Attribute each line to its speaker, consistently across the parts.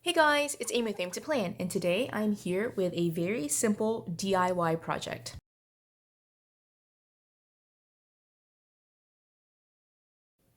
Speaker 1: Hey guys, it's Amy with aim.to.plan, and today I'm here with a very simple DIY project.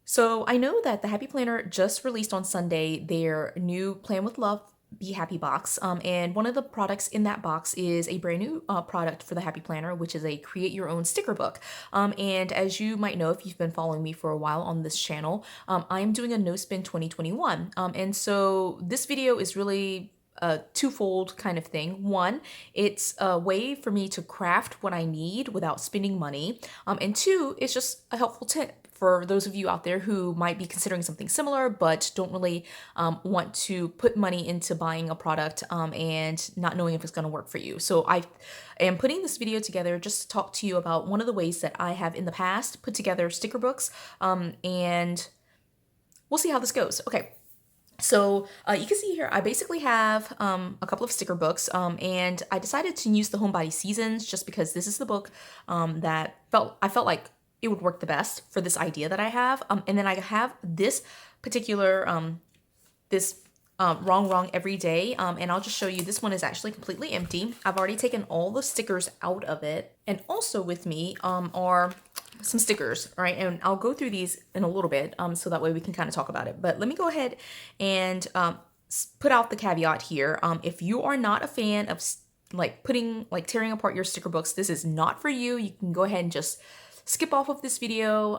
Speaker 1: So I know that the Happy Planner just released on Sunday their new Plan with Love Be Happy box, and one of the products in that box is a brand new product for the Happy Planner, which is a create your own sticker book. And as you might know, if you've been following me for a while on this channel, I'm doing a no spin 2021, and so this video is really a twofold kind of thing. One, it's a way for me to craft what I need without spending money. And two, it's just a helpful tip for those of you out there who might be considering something similar but don't really want to put money into buying a product and not knowing if it's going to work for you. So I am putting this video together just to talk to you about one of the ways that I have in the past put together sticker books, and we'll see how this goes. Okay. So you can see here, I basically have a couple of sticker books, and I decided to use the Homebody Seasons just because this is the book that I felt like it would work the best for this idea that I have. And then I have this particular wrong every day, and I'll just show you. This one is actually completely empty. I've already taken all the stickers out of it, and also with me are some stickers, right? And I'll go through these in a little bit, so that way we can kind of talk about it. But let me go ahead and put out the caveat here. If you are not a fan of tearing apart your sticker books, this is not for you. You can go ahead and just skip off of this video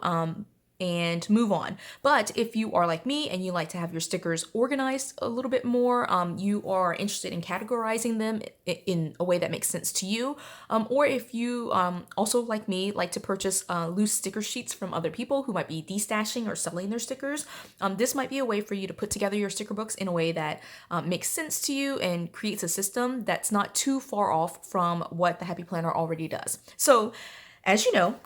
Speaker 1: and move on. But if you are like me and you like to have your stickers organized a little bit more, you are interested in categorizing them in a way that makes sense to you, or if you also like me like to purchase loose sticker sheets from other people who might be destashing or selling their stickers, this might be a way for you to put together your sticker books in a way that makes sense to you and creates a system that's not too far off from what the Happy Planner already does. So as you know,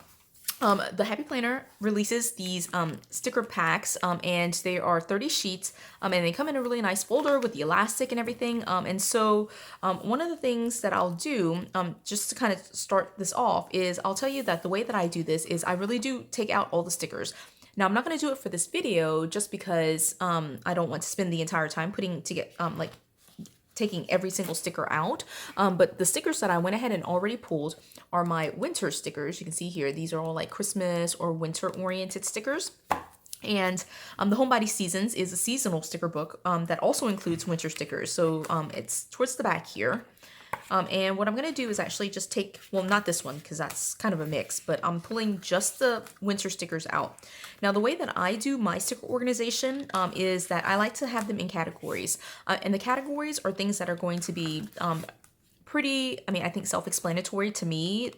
Speaker 1: the Happy Planner releases these sticker packs, and they are 30 sheets, and they come in a really nice folder with the elastic and everything. And so one of the things that I'll do, just to kind of start this off, is I'll tell you that the way that I do this is I really do take out all the stickers. Now, I'm not going to do it for this video just because I don't want to spend the entire time putting to get taking every single sticker out. But the stickers that I went ahead and already pulled are my winter stickers. You can see here, these are all like Christmas or winter oriented stickers. And the Homebody Seasons is a seasonal sticker book that also includes winter stickers. So it's towards the back here. And what I'm going to do is actually just take, well, not this one because that's kind of a mix, but I'm pulling just the winter stickers out. Now, the way that I do my sticker organization is that I like to have them in categories. And the categories are things that are going to be I think self-explanatory to me.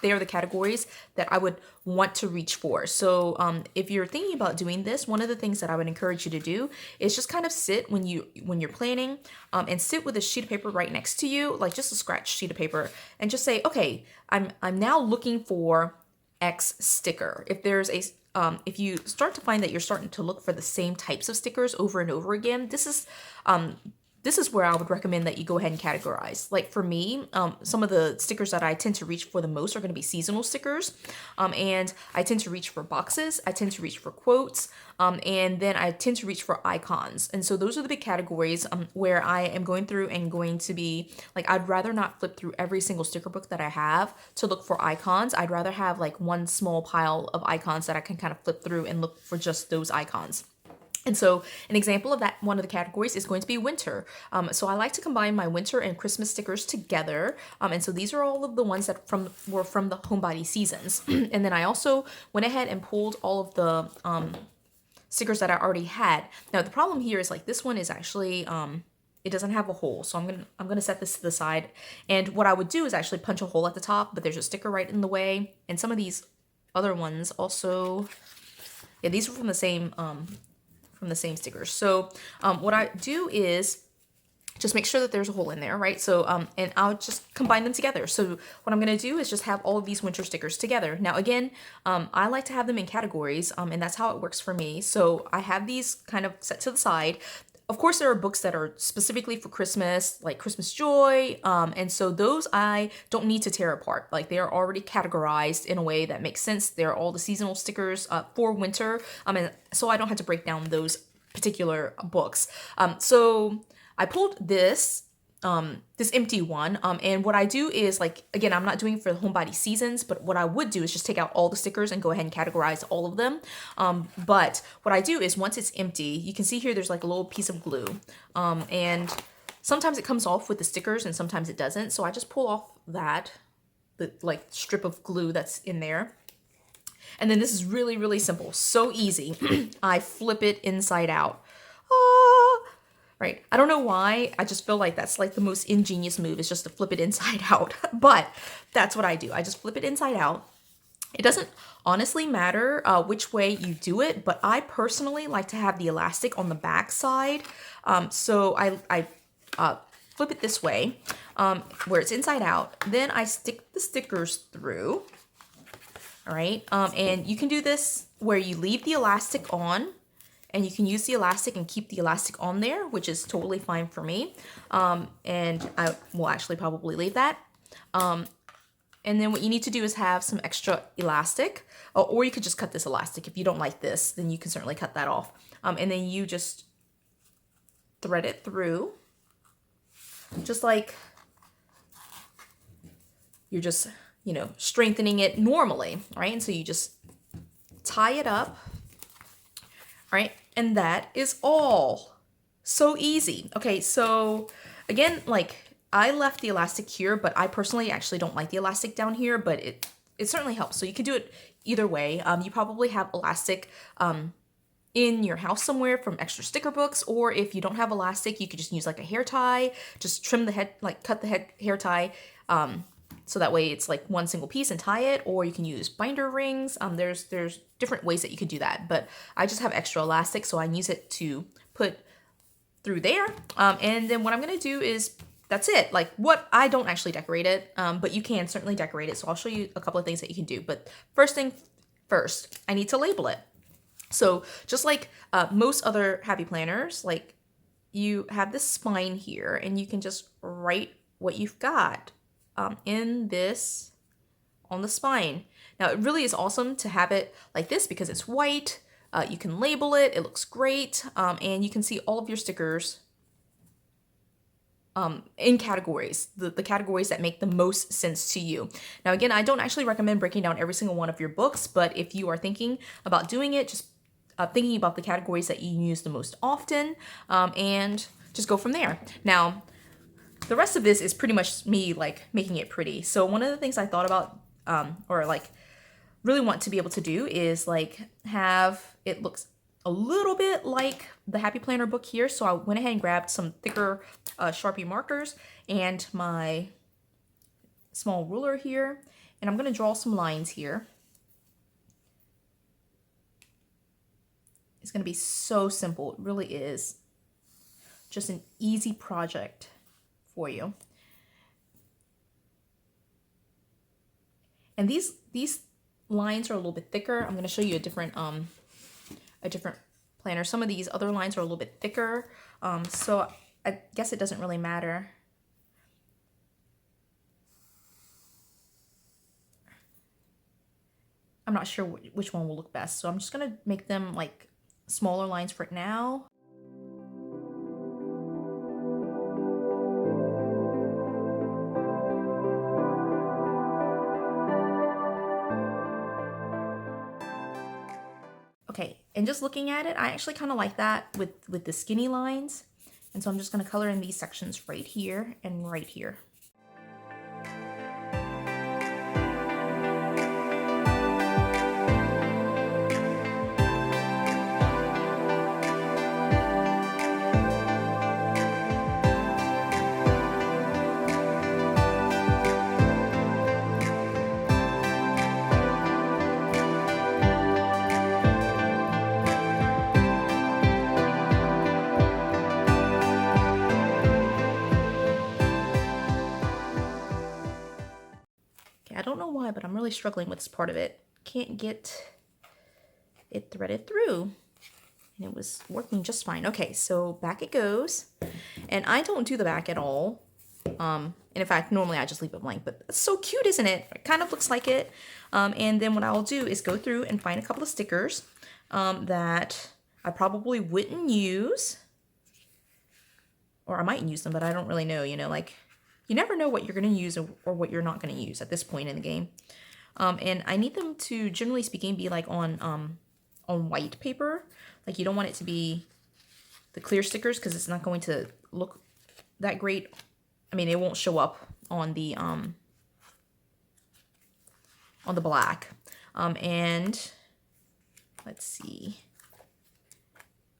Speaker 1: They are the categories that I would want to reach for. So if you're thinking about doing this, one of the things that I would encourage you to do is just kind of sit when you're planning, and sit with a sheet of paper right next to you, like just a scratch sheet of paper, and just say, okay, I'm now looking for X sticker. If you start to find that you're starting to look for the same types of stickers over and over again, this is where I would recommend that you go ahead and categorize. Like for me, some of the stickers that I tend to reach for the most are going to be seasonal stickers. And I tend to reach for boxes. I tend to reach for quotes. And then I tend to reach for icons. And so those are the big categories where I am going through and going to be like, I'd rather not flip through every single sticker book that I have to look for icons. I'd rather have like one small pile of icons that I can kind of flip through and look for just those icons. And so an example of that, one of the categories is going to be winter. So I like to combine my winter and Christmas stickers together. And so these are all of the ones that were from the Homebody Seasons. And then I also went ahead and pulled all of the stickers that I already had. Now the problem here is like this one is actually it doesn't have a hole, so I'm gonna set this to the side. And what I would do is actually punch a hole at the top, but there's a sticker right in the way. And some of these other ones also, yeah, these are from the same stickers. So what I do is just make sure that there's a hole in there, right? So, and I'll just combine them together. So what I'm gonna do is just have all of these winter stickers together. Now again, I like to have them in categories, and that's how it works for me. So I have these kind of set to the side. Of course, there are books that are specifically for Christmas, like Christmas Joy, and so those I don't need to tear apart. Like they are already categorized in a way that makes sense. They're all the seasonal stickers for winter, and so I don't have to break down those particular books. So I pulled this empty one. And what I do is, like, again, I'm not doing it for the Homebody Seasons, but what I would do is just take out all the stickers and go ahead and categorize all of them. But what I do is once it's empty, you can see here there's like a little piece of glue. And sometimes it comes off with the stickers and sometimes it doesn't. So I just pull off the like strip of glue that's in there. And then this is really, really simple. So easy. I flip it inside out. Right. I don't know why. I just feel like that's like the most ingenious move, is just to flip it inside out. But that's what I do. I just flip it inside out. It doesn't honestly matter which way you do it, but I personally like to have the elastic on the back side. So I flip it this way, where it's inside out. Then I stick the stickers through. All right. And you can do this where you leave the elastic on, and you can use the elastic and keep the elastic on there, which is totally fine for me. And I will actually probably leave that. And then what you need to do is have some extra elastic, or you could just cut this elastic. If you don't like this, then you can certainly cut that off. And then you just thread it through, just like you're just, you know, strengthening it normally, right? And so you just tie it up, right? And that is all. So easy. Okay, so again, like, I left the elastic here, but I personally actually don't like the elastic down here, but it certainly helps. So you could do it either way. You probably have elastic in your house somewhere from extra sticker books, or if you don't have elastic, you could just use like a hair tie, just trim the head, like cut the hair tie, so that way it's like one single piece and tie it, or you can use binder rings. There's different ways that you could do that, but I just have extra elastic, so I use it to put through there. And then what I'm gonna do is, that's it. Like, what, I don't actually decorate it, but you can certainly decorate it. So I'll show you a couple of things that you can do. But first thing first, I need to label it. So just like most other happy planners, like, you have this spine here, and you can just write what you've got in this on the spine. Now, it really is awesome to have it like this because it's white. You can label it. It looks great. And you can see all of your stickers in categories, the categories that make the most sense to you. Now, again, I don't actually recommend breaking down every single one of your books, but if you are thinking about doing it, just thinking about the categories that you use the most often, and just go from there. Now, the rest of this is pretty much me, like, making it pretty. So one of the things I thought about, or like really want to be able to do, is like have it looks a little bit like the Happy Planner book here. So I went ahead and grabbed some thicker Sharpie markers and my small ruler here, and I'm going to draw some lines here. It's going to be so simple. It really is just an easy project for you. And these lines are a little bit thicker. I'm going to show you a different planner. Some of these other lines are a little bit thicker, so I guess it doesn't really matter. I'm not sure which one will look best, so I'm just going to make them like smaller lines for now. Okay, and just looking at it, I actually kind of like that with the skinny lines. And so I'm just going to color in these sections right here and right here. I don't know why, but I'm really struggling with this part of it. Can't get it threaded through. And it was working just fine. Okay, so back it goes. And I don't do the back at all. And in fact, normally I just leave it blank, but it's so cute, isn't it? It kind of looks like it. And then what I'll do is go through and find a couple of stickers that I probably wouldn't use, or I might use them, but I don't really know, you know, like you never know what you're going to use or what you're not going to use at this point in the game. And I need them to, generally speaking, be like on white paper. Like you don't want it to be the clear stickers because it's not going to look that great. I mean, it won't show up on the black. And let's see.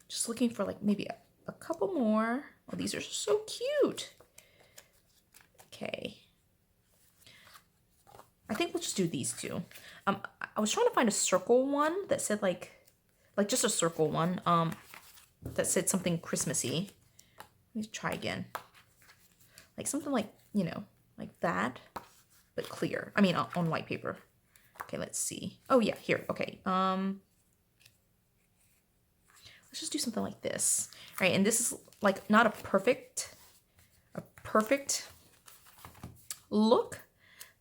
Speaker 1: Just looking for like maybe a couple more. Oh, these are so cute. Okay. I think we'll just do these two. I was trying to find a circle one that said like just a circle one, that said something Christmassy. Let me try again. Like something like, you know, like that, but clear. I mean, on white paper. Okay, let's see. Oh yeah, here. Okay. Let's just do something like this. All right, and this is like not a perfect look,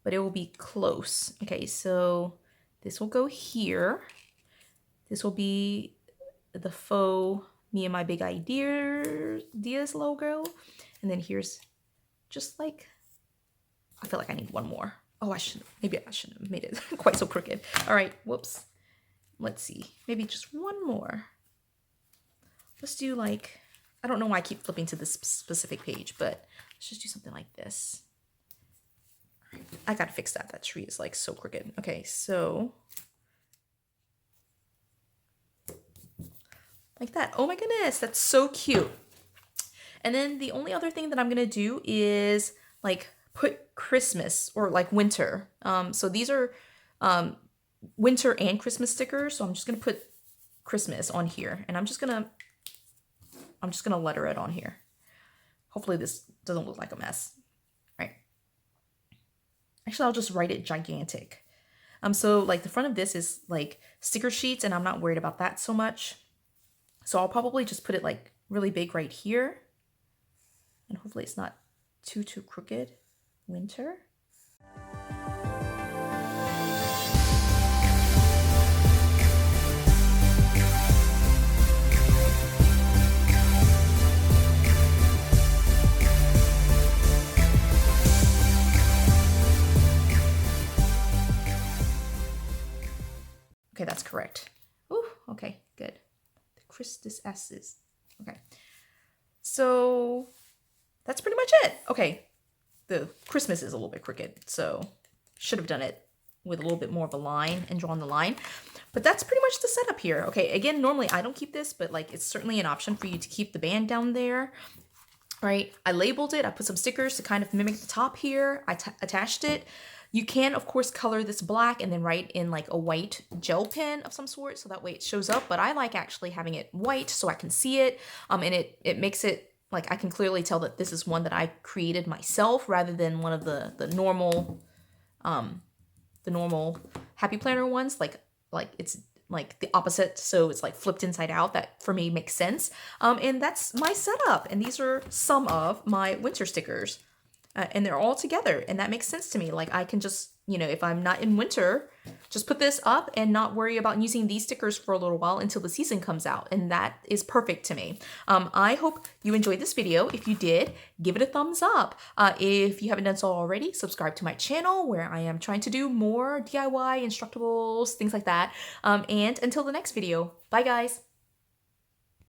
Speaker 1: but it will be close. Okay, so this will go here. This will be the faux Me and My Big Ideas logo. And then here's just like, I feel like I need one more. Oh, maybe I shouldn't have made it quite so crooked. All right, whoops. Let's see, maybe just one more. Let's do like, I don't know why I keep flipping to this specific page, but let's just do something like this. I gotta fix that. That tree is like so crooked. Okay, so like that. Oh my goodness, that's so cute. And then the only other thing that I'm gonna do is like put Christmas or like winter. So these are winter and Christmas stickers. So I'm just gonna put Christmas on here, and I'm just gonna letter it on here. Hopefully this doesn't look like a mess. Right. Actually, I'll just write it gigantic. So like the front of this is like sticker sheets, and I'm not worried about that so much. So I'll probably just put it like really big right here. And hopefully it's not too crooked. Winter. Okay, that's correct. Ooh, okay, good. This S is, okay. So that's pretty much it. Okay, the Christmas is a little bit crooked, so should have done it with a little bit more of a line and drawn the line. But that's pretty much the setup here. Okay, again, normally I don't keep this, but like it's certainly an option for you to keep the band down there. Right, I labeled it. I put some stickers to kind of mimic the top here. I attached it. You can, of course, color this black and then write in like a white gel pen of some sort, so that way it shows up. But I like actually having it white so I can see it, and it makes it like I can clearly tell that this is one that I created myself rather than one of the normal Happy Planner ones. Like it's like the opposite, so it's like flipped inside out. That for me makes sense. And that's my setup. And these are some of my winter stickers. And they're all together, and that makes sense to me. Like I can just, you know, if I'm not in winter, just put this up and not worry about using these stickers for a little while until the season comes out, and that is perfect to me. I hope you enjoyed this video. If you did, give it a thumbs up. If you haven't done so already, subscribe to my channel where I am trying to do more DIY, Instructables, things like that. And until the next video, bye guys.